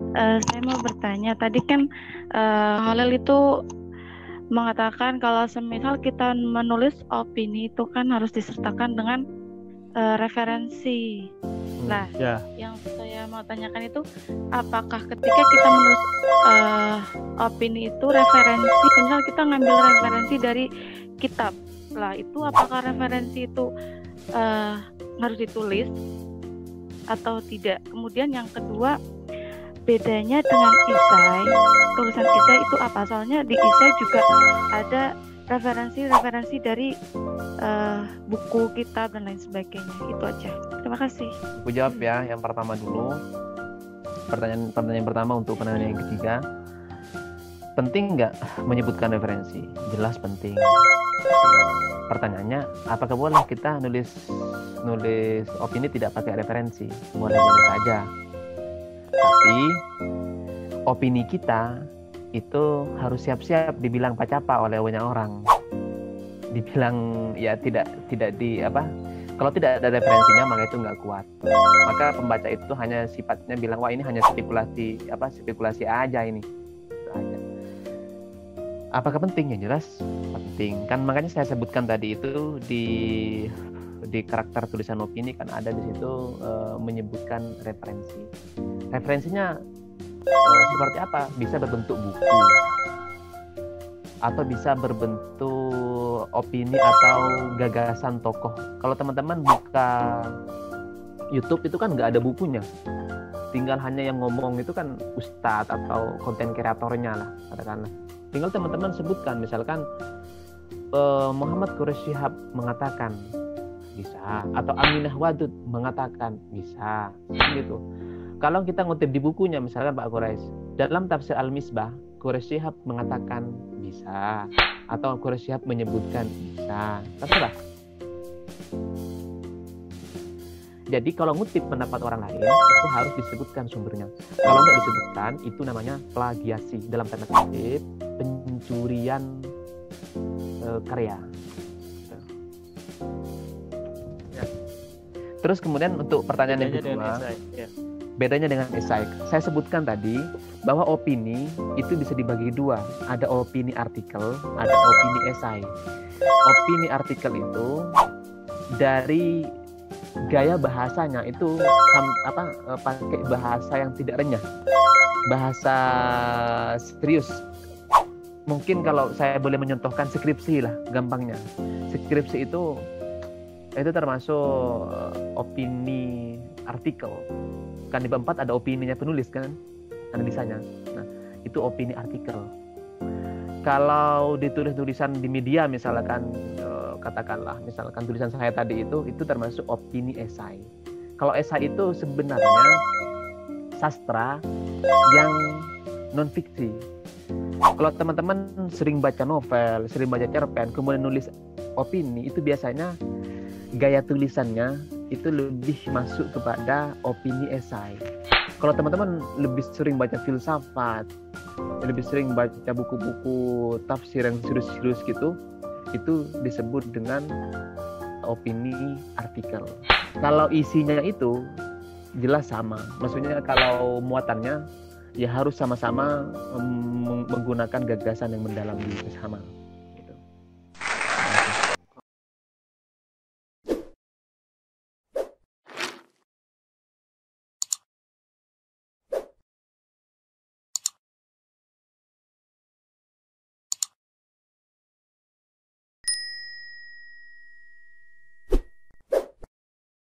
Saya mau bertanya, tadi kan Holil itu mengatakan kalau semisal kita menulis opini itu kan harus disertakan dengan referensi. Nah, yang saya mau tanyakan itu, apakah ketika kita menulis opini itu referensi, misal kita ngambil referensi dari kitab, lah itu apakah referensi itu harus ditulis atau tidak? Kemudian yang kedua, bedanya dengan esai, tulisan esai itu apa? Soalnya di esai juga ada referensi dari buku, kitab, dan lain sebagainya. Itu aja. Terima kasih. Aku jawab ya, yang pertama dulu. Pertanyaan pertama untuk penanya yang ketiga. Penting nggak menyebutkan referensi? Jelas penting. Pertanyaannya, apakah boleh kita nulis opini tidak pakai referensi? Boleh-boleh saja. Tapi opini kita itu harus siap-siap dibilang pacapa oleh banyak orang. Dibilang ya tidak kalau tidak ada referensinya maka itu nggak kuat. Maka pembaca itu hanya sifatnya bilang, wah ini hanya spekulasi aja ini. Itu aja. Apakah penting? Ya jelas penting. Kan makanya saya sebutkan tadi itu di karakter tulisan opini kan ada di situ menyebutkan referensi. Referensinya seperti apa? Bisa berbentuk buku atau bisa berbentuk opini atau gagasan tokoh. Kalau teman-teman buka YouTube itu kan nggak ada bukunya, tinggal hanya yang ngomong itu kan ustadz atau konten kreatornya lah katakanlah. Tinggal teman-teman sebutkan, misalkan Muhammad Quraish Shihab mengatakan, bisa, atau Aminah Wadud mengatakan, bisa, gitu. Kalau kita ngutip di bukunya, misalkan Pak Quraish, dalam tafsir Al-Misbah, Quraish Shihab mengatakan bisa, atau Quraish Shihab menyebutkan bisa, terserah. Jadi kalau ngutip pendapat orang lain itu harus disebutkan sumbernya. Kalau nggak disebutkan itu namanya plagiasi, dalam tanda kutip pencurian karya. Ya. Terus kemudian untuk pertanyaan yang kedua, bedanya dengan esai. Saya sebutkan tadi bahwa opini itu bisa dibagi dua. Ada opini artikel, ada opini esai. Opini artikel itu dari gaya bahasanya itu pakai bahasa yang tidak renyah, bahasa serius. Mungkin kalau saya boleh menyontohkan skripsi lah, gampangnya. Skripsi itu termasuk opini artikel. Kan di bab 4 ada opininya penulis kan, analisanya. Nah, itu opini artikel. Kalau ditulis tulisan di media misalkan katakanlah misalkan tulisan saya tadi itu termasuk opini esai. Kalau esai itu sebenarnya sastra yang non fiksi. Kalau teman-teman sering baca novel, sering baca cerpen, kemudian nulis opini, itu biasanya gaya tulisannya itu lebih masuk kepada opini esai. Kalau teman-teman lebih sering baca filsafat, lebih sering baca buku-buku tafsir yang serius-serius gitu, itu disebut dengan opini artikel. Kalau isinya itu jelas sama, maksudnya kalau muatannya ya harus sama-sama menggunakan gagasan yang mendalam bersama.